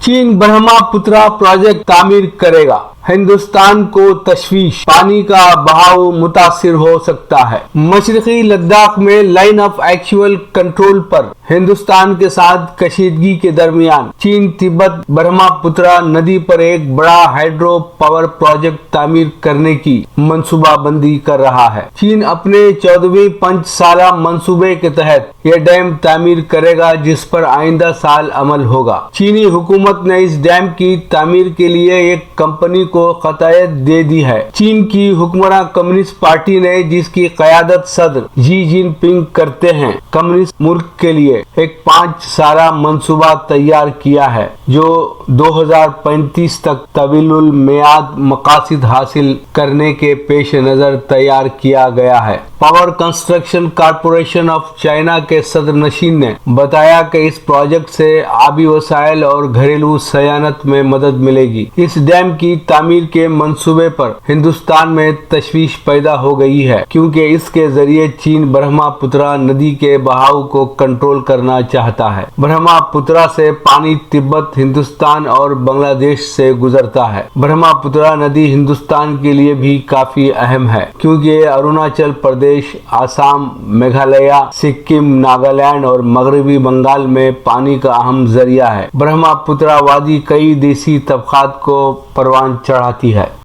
चीन ब्रह्मपुत्रा प्रोजेक्ट तामीर करेगा। हिंदुस्तान को तशवीश, पानी का बहाव मुतासिर हो सकता है। मशरकी लद्दाख में लाइन ऑफ एक्चुअल कंट्रोल पर हिंदुस्तान के साथ कशीदगी के दरमियान चीन तिब्बत ब्रह्मपुत्रा नदी पर एक बड़ा हाइड्रो पावर प्रोजेक्ट तामीर करने की मंसूबाबंदी कर रहा है। चीन अपने 14वें पंचसाला मंसूबे के तहत यह डैम तामीर करेगा, जिस पर आइंदा साल अमल होगा। चीनी हुकूमत ने इस डैम की तामीर के लिए एक कंपनी को क़तायत दे दी है। चीन की हुक्मरान कम्युनिस्ट पार्टी ने, जिसकी क़यादत सदर जी जिनपिंग करते हैं, कम्युनिस्ट मुल्क के लिए एक 5 साला मंसूबा तैयार किया है, जो 2035 तक तवीलुल मियाद मकासद हासिल करने के पेश नज़र तैयार किया गया है। Power construction corporation of China के सदर नशीन ने बताया कि इस प्रोजेक्ट से आबी वसाइल और घरेलू सयानत में मदद मिलेगी। इस डैम की तामीर के मंसूबे पर हिंदुस्तान में तशवीश पैदा हो गई है, क्योंकि इसके जरिए चीन ब्रह्मपुत्रा नदी के बहाव को कंट्रोल करना चाहता है। ब्रह्मपुत्रा से पानी तिब्बत, हिंदुस्तान और बांग्लादेश से गुजरता है। ब्रह्मपुत्रा नदी हिंदुस्तान के लिए भी काफी अहम है, क्योंकि अरुणाचल प्रदेश, आसाम, मेघालय, सिक्किम, नागालैंड और मगरबी बंगाल में पानी का अहम जरिया है। ब्रह्मपुत्रा वादी कई देसी तबकात को परवान चढ़ाती है।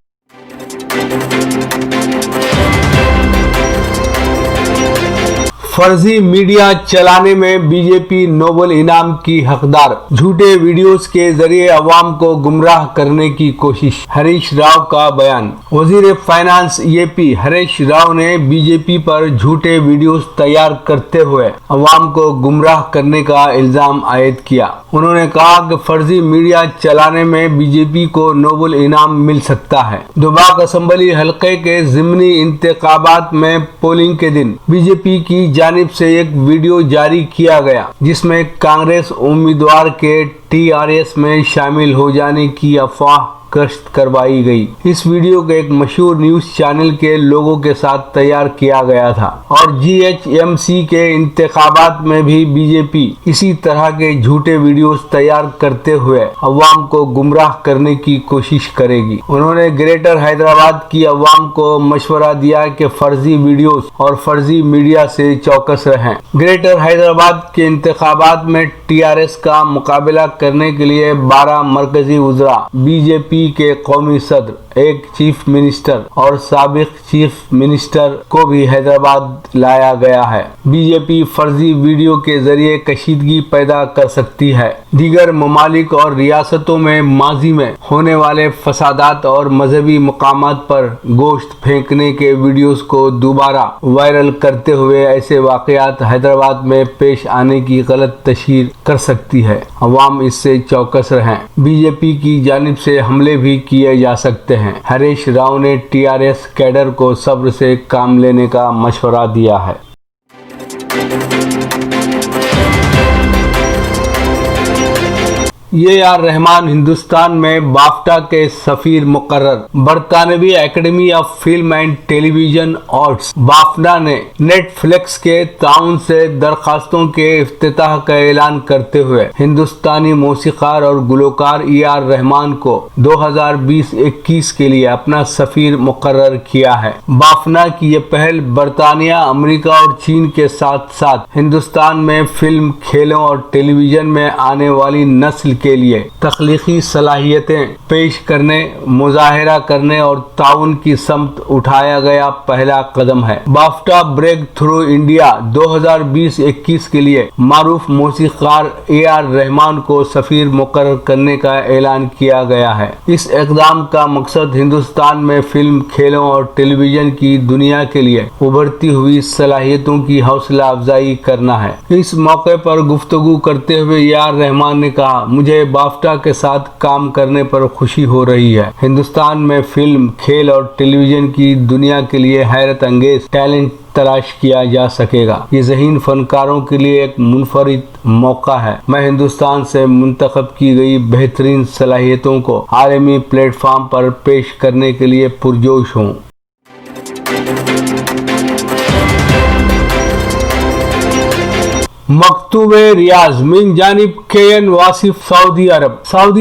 फर्जी मीडिया चलाने में बीजेपी नोबेल इनाम की हकदार, झूठे वीडियोस के जरिए अवाम को गुमराह करने की कोशिश। हरीश राव का बयान। वजीर फाइनेंस एपी हरीश राव ने बीजेपी पर झूठे वीडियोस तैयार करते हुए अवाम को गुमराह करने का इल्जाम आयद किया। उन्होंने कहा कि फर्जी मीडिया चलाने में बीजेपी को नोबेल इनाम मिल सकता है। दुबाक असम्बली हल्के के ज़िमनी इंतखाबात में पोलिंग के दिन बीजेपी की जानिब से एक वीडियो जारी किया गया, जिसमें कांग्रेस उम्मीदवार के टीआरएस में शामिल हो जाने की अफवाह कश्त करवाई गई। इस वीडियो को एक मशहूर न्यूज चैनल के लोगों के साथ तैयार किया गया था और जीएचएमसी के इंतखाबात में भी बीजेपी इसी तरह के झूठे वीडियोस तैयार करते हुए अवाम को गुमराह करने की कोशिश करेगी। उन्होंने ग्रेटर हैदराबाद की अवाम को मशवरा दिया कि फर्जी वीडियोस और फर्जी मीडिया से चौकस रहें। ग्रेटर हैदराबाद के इंतखाबात में टीआरएस का मुकाबला करने के लिए 12 मरकजी वज़रा, बीजेपी के कौमी सदर, एक चीफ मिनिस्टर और साबिक चीफ मिनिस्टर को भी हैदराबाद लाया गया है। बीजेपी फर्जी वीडियो के जरिए कशीदगी पैदा कर सकती है। दीगर ममालिक और रियासतों में माजी में होने वाले फसादात और मजहबी मकामात पर गोश्त फेंकने के वीडियोस को दोबारा वायरल करते हुए ऐसे वाकयात हैदराबाद में पेश आने की गलत तशहीर कर सकती है। अवाम इससे चौकस रहें। बीजेपी की जानिब से हमले भी किए जा सकते हैं। हरीश राव ने टीआरएस कैडर को सब्र से काम लेने का मशवरा दिया है। ए.आर. रहमान हिंदुस्तान में बाफ्टा के सफीर मुकर्रर। बरतानवी academy of film and television arts BAFTA ने नेटफ्लिक्स के ताउन से दरखास्तों के इफ्तिताह का ऐलान करते हुए हिंदुस्तानी मौसीकार और गुलकार ए.आर. रहमान को 2020-21 के लिए अपना सफीर मुकर्रर किया है। बाफ्टा की ये पहल बरतानिया, अमेरिका और चीन के साथ साथ हिंदुस्तान में फिल्म, खेलों और टेलीविजन में आने वाली नस्ल के लिए तख्लीकी सलाहियतें पेश करने, मुजाहिरा करने और ताउन की समत उठाया गया पहला कदम है। बाफ्टा ब्रेक थ्रू इंडिया 2020-21 के लिए मारूफ मौसीकार ए.आर. रहमान को सफीर मुकर्रर करने का ऐलान किया गया है। इस इक़दाम का मकसद हिंदुस्तान में फिल्म, खेलों और टेलीविजन की दुनिया के लिए उभरती हुई सलाहियतों की हौसला अफजाई करना है। इस मौके पर गुफ्तगू करते हुए ए.आर. रहमान ने कहा, मुझे बाफ्टा के साथ काम करने पर खुशी हो रही है। हिंदुस्तान में फिल्म, खेल और टेलीविजन की दुनिया के लिए हैरत अंगेज टैलेंट तलाश किया जा सकेगा। ये ज़हीन फनकारों के लिए एक मुनफरिद मौका है। मैं हिंदुस्तान से मुंतखब की गई बेहतरीन सलाहियतों को आलमी प्लेटफॉर्म पर पेश करने के लिए पुरजोश हूँ। मकतूब रियाज मिन जानिब KN वासिफ सऊदी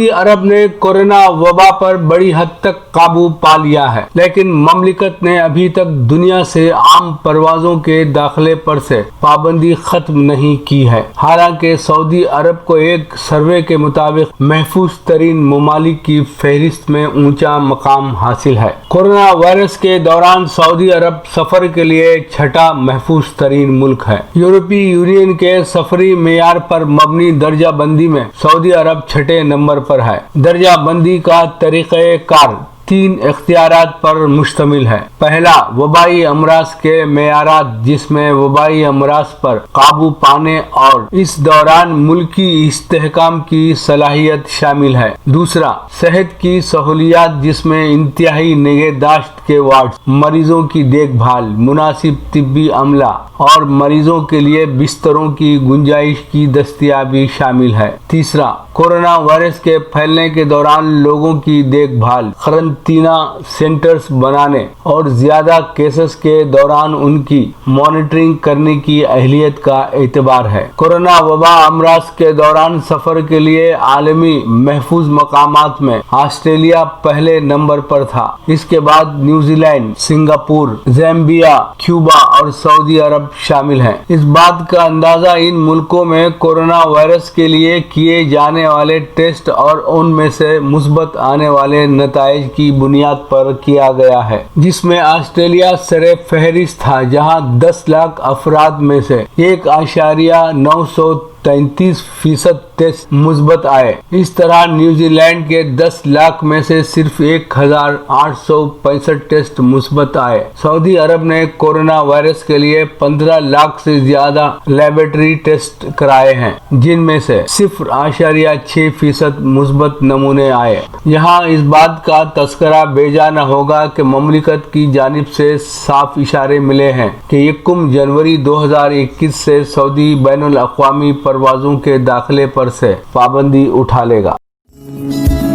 अरब ने कोरोना वबा पर बड़ी हद तक काबू पा लिया है, लेकिन ममलिकत ने अभी तक दुनिया से आम परवाजों के दाखिले पर से पाबंदी खत्म नहीं की है। हालांकि सऊदी अरब को एक सर्वे के मुताबिक महफूज तरीन ममालिक की फहरिस्त में ऊंचा मकाम हासिल है। कोरोना वायरस के दौरान सऊदी अरब सफर के लिए छठा महफूज तरीन मुल्क है। यूरोपीय यूनियन के सफरी मेयार पर मबनी दर्जा बंदी में सऊदी अरब छठे नंबर पर है। दर्जा बंदी का तरीक़ेकार 3 इख्तियारात पर मुश्तमिल है। पहला, वबाई अमराज के मेयारात, जिसमें वबाई अमराज पर काबू पाने और इस दौरान मुल्की इस्तेहकाम की सलाहियत शामिल है। दूसरा, सेहत की सहूलियात, जिसमें इंतहाई निगहदाश्त के वार्ड, मरीजों की देखभाल, मुनासिब तिब्बी अमला और मरीजों के लिए बिस्तरों की गुंजाइश की दस्तयाबी शामिल है। तीसरा, कोरोना वायरस के फैलने के दौरान लोगों की देखभाल, क्वारंटीना सेंटर्स बनाने और ज्यादा केसेस के दौरान उनकी मॉनिटरिंग करने की अहलियत का एतबार है। कोरोना वबा अमराज के दौरान सफर के लिए आलमी महफूज मकामात में ऑस्ट्रेलिया पहले नंबर पर था। इसके बाद न्यूजीलैंड, सिंगापुर, ज़ैम्बिया, क्यूबा और सऊदी अरब शामिल हैं। इस बात का अंदाजा इन मुल्कों में कोरोना वायरस के लिए किए जाने वाले टेस्ट और उनमें से मुस्बत आने वाले नताइज की बुनियाद पर किया गया है, जिसमें ऑस्ट्रेलिया सरे फहरिस्त था, जहां 10 लाख अफराद में से 1.933% टेस्ट मुस्बत आए। इस तरह न्यूजीलैंड के 10 लाख में से सिर्फ 1,865 टेस्ट मुस्बत आए। सऊदी अरब ने कोरोना वायरस के लिए 15 लाख से ज्यादा लेबोरेटरी टेस्ट कराए हैं, जिनमें से 0.6% मुस्बत नमूने आए। यहाँ इस बात का तस्करा बेजा न होगा कि ममलिकत की जानिब से साफ इशारे मिले हैं कि 1 जनवरी 2021 से सऊदी बैनुल अक़वामी परवाजों के दाखिले पर से पाबंदी उठा लेगा।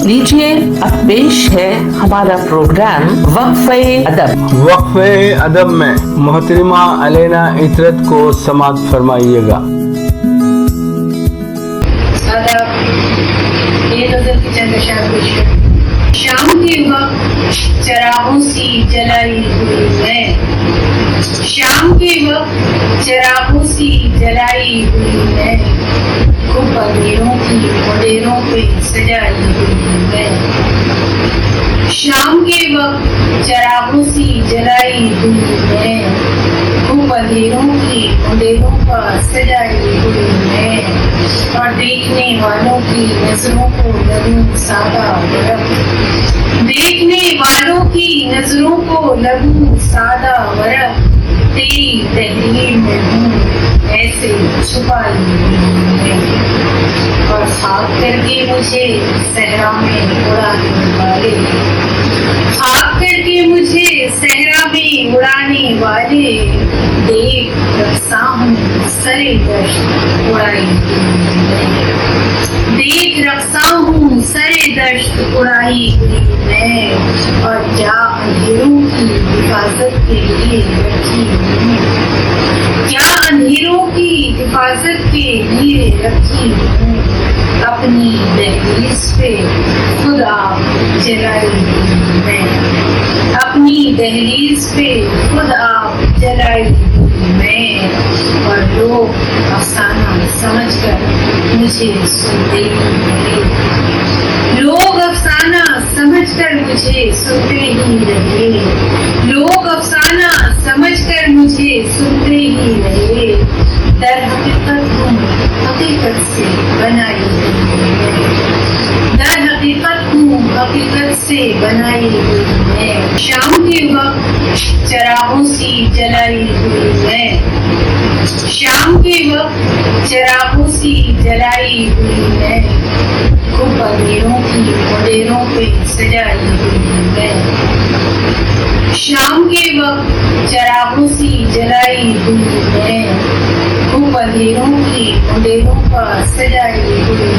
लीजिए अब पेश है हमारा प्रोग्राम वक्फे अदब। वक्फे अदब में मोहतरमा अलेना इतरत को समाअत फरमाइएगा। अदब, ये गजल की चंद अशआर पेश है। शाम के वक्त चरागों सी जलाई हुई मैं, शाम के वक्त चरागों सी जलाई हुई मैं, खूब अंधेरों की मुंडेरों पे सजाई हुई मैं। शाम के वक्त चरागों सी जलाई हुई मैं, खूब अंधेरों की मुंडेरों पर सजाई हुई मैं, और देखने वालों की नजरों को लगूं सादा वरक, देखने वालों की नजरों को लगूं सादा वरक, तेरी तहरीर में हूँ ऐसे छुपाई है, और खाक करके मुझे सहरा में उड़ाने वाले, खाक करके मुझे सहरा में उड़ाने वाले, देख रखसा हूँ सरे दश्त उड़ाई हुई, देख रखसा हूँ सरे दश्त उड़ाई हुई मैं, और जा अंधेरों की हिफाजत के लिए रखी हूँ, क्या अंधेरों की हिफाजत के लिए रखी हूँ, अपनी दहलीज पे खुद आग जलाई हुई मैं, अपनी दहलीज पे खुद आग जलाई हुई मैं, और लोग अफसाना समझकर मुझे सुनते ही रहे, लोग अफसाना समझकर मुझे सुनते ही रहे, लोग अफसाना समझकर मुझे सुनते ही रहे, दर हकीकत हूँ हकीकत से बनाई हुई है, दर हकीकत हूँ हकीकत से बनाई हुई है। शाम के वक्त चरागों सी जलाई हुई है, शाम के वक्त चरागों सी जलाई हुई है, खूब अंधेरों की मुंडेरों पे सजाई हुई है। शाम के वक्त चरागों सी जलाई हुई है, खूब अंधेरों की मुंडेरों पर सजाई हुई